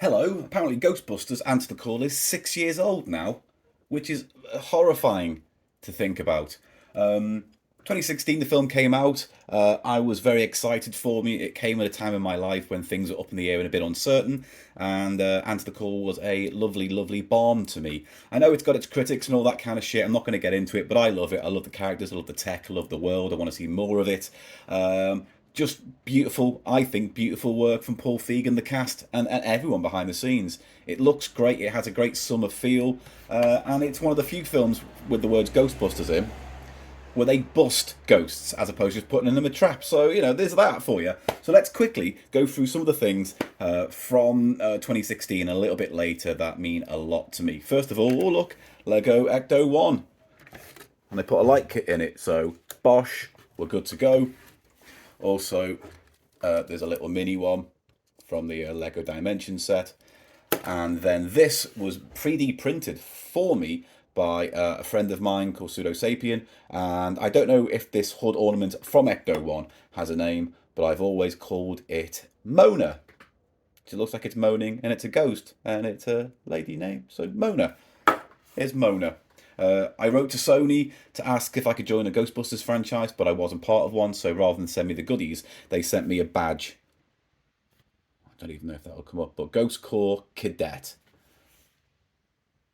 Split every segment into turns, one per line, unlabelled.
Hello, apparently Ghostbusters Answer The Call is 6 years old now, which is horrifying to think about. 2016, the film came out. I was very excited for me. It came at a time in my life when things were up in the air and a bit uncertain, and Answer the Call was a lovely, lovely balm to me. I know it's got its critics and all that kind of shit. I'm not going to get into it, but I love it. I love the characters, I love the tech, I love the world. I want to see more of it. Just beautiful, I think, beautiful work from Paul Feig and the cast and everyone behind the scenes. It looks great, it has a great summer feel, and it's one of the few films with the words Ghostbusters in where they bust ghosts as opposed to just putting them in a trap. So, there's that for you. So let's quickly go through some of the things from 2016 a little bit later that mean a lot to me. First of all, oh look, Lego Ecto 1. And they put a light kit in it, so bosh, we're good to go. Also, there's a little mini one from the Lego Dimension set. And then this was 3D printed for me by a friend of mine called Pseudo Sapien. And I don't know if this hood ornament from Ecto 1 has a name, but I've always called it Mona. It looks like it's moaning, and it's a ghost, and it's a lady name. So Mona. Here's Mona. I wrote to Sony to ask if I could join a Ghostbusters franchise, but I wasn't part of one, so rather than send me the goodies, they sent me a badge. I don't even know if that'll come up, but Ghost Corps Cadet.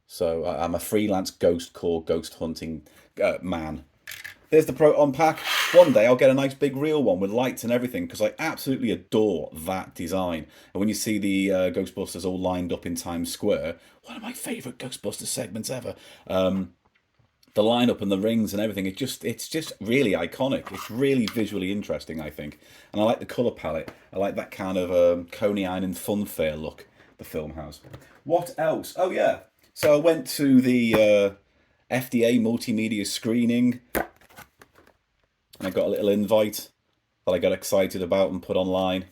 So I'm a freelance Ghost Corps ghost hunting man. There's the Proton Pack. One day I'll get a nice big real one with lights and everything because I absolutely adore that design. And when you see the Ghostbusters all lined up in Times Square, one of my favourite Ghostbusters segments ever. The lineup and the rings and everything, it's just really iconic. It's really visually interesting, I think. And I like the colour palette. I like that kind of Coney Island fun fair look the film has. What else? Oh yeah. So I went to the FDA multimedia screening and I got a little invite that I got excited about and put online.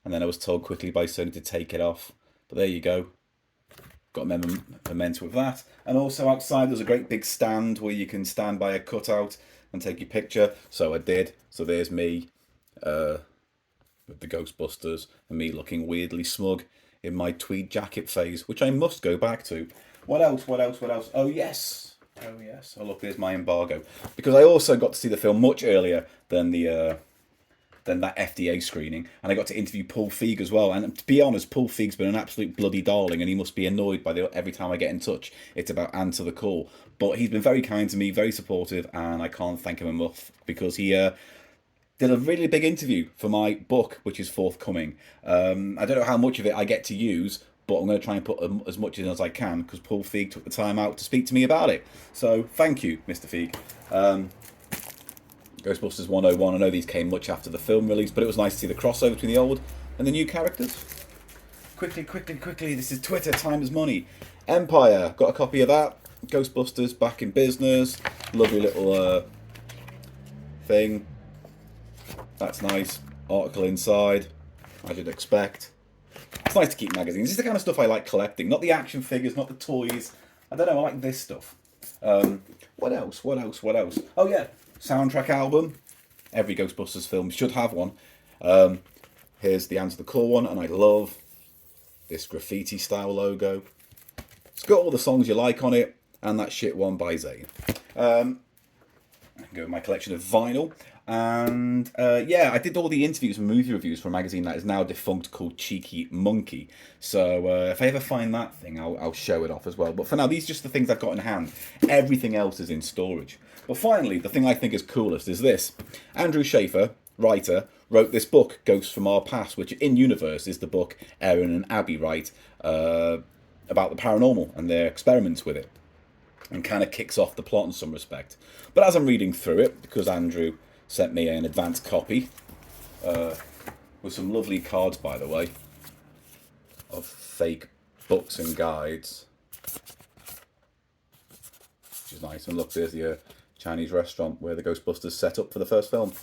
And then I was told quickly by Sony to take it off. But there you go. Got a memento of that. And also outside there's a great big stand where you can stand by a cutout and take your picture. So I did. So there's me with the Ghostbusters and me looking weirdly smug in my tweed jacket phase, which I must go back to. What else? What else? What else? Oh yes. Oh yes. Oh look, there's my embargo. Because I also got to see the film much earlier than that FDA screening, and I got to interview Paul Feig as well. And to be honest, Paul Feig's been an absolute bloody darling, and he must be annoyed by every time I get in touch. It's about Answer the Call, but he's been very kind to me, very supportive, and I can't thank him enough because he did a really big interview for my book, which is forthcoming. I don't know how much of it I get to use, but I'm going to try and put as much in as I can because Paul Feig took the time out to speak to me about it. So thank you, Mr. Feig. Ghostbusters 101, I know these came much after the film release, but it was nice to see the crossover between the old and the new characters. Quickly, this is Twitter, time is money. Empire, got a copy of that. Ghostbusters back in business. Lovely little thing. That's nice. Article inside, as you'd expect. It's nice to keep magazines. This is the kind of stuff I like collecting. Not the action figures, not the toys. I don't know, I like this stuff. What else? Oh yeah, soundtrack album. Every Ghostbusters film should have one. Here's the Answer the Call one, and I love this graffiti style logo. It's got all the songs you like on it, and that shit one by Zayn. I can go with my collection of vinyl. And I did all the interviews and movie reviews for a magazine that is now defunct called Cheeky Monkey. So if I ever find that thing, I'll show it off as well. But for now, these are just the things I've got in hand. Everything else is in storage. But finally, the thing I think is coolest is this. Andrew Schaefer, writer, wrote this book, Ghosts from Our Past, which in universe is the book Erin and Abby write about the paranormal and their experiments with it. And kind of kicks off the plot in some respect. But as I'm reading through it, because Andrew sent me an advanced copy with some lovely cards, by the way, of fake books and guides, which is nice. And look, there's the Chinese restaurant where the Ghostbusters set up for the first film.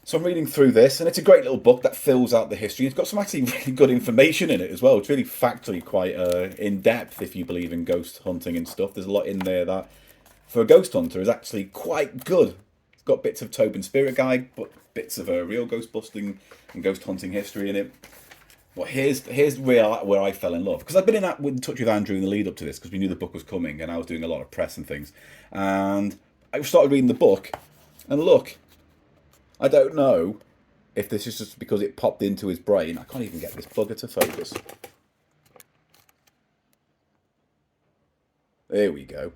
So I'm reading through this, and it's a great little book that fills out the history. It's got some actually really good information in it as well. It's really factually quite in-depth if you believe in ghost hunting and stuff. There's a lot in there that, for a ghost hunter, is actually quite good. It's got bits of Tobin Spirit Guide, but bits of real ghost busting and ghost hunting history in it. Well, here's where I fell in love, because I've been in touch with Andrew in the lead up to this, because we knew the book was coming and I was doing a lot of press and things, and I started reading the book, and look, I don't know if this is just because it popped into his brain. I can't even get this bugger to focus. There we go.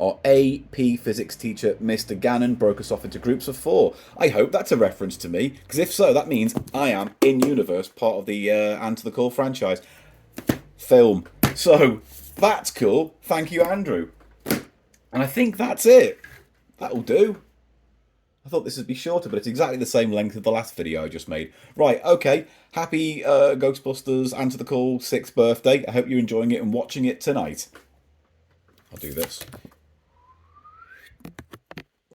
Our AP physics teacher, Mr. Gannon, broke us off into groups of 4. I hope that's a reference to me, because if so, that means I am in universe, part of the Answer the Call franchise film. So that's cool. Thank you, Andrew. And I think that's it. That'll do. I thought this would be shorter, but it's exactly the same length of the last video I just made. Right, okay. Happy Ghostbusters Answer the Call 6th birthday. I hope you're enjoying it and watching it tonight. I'll do this.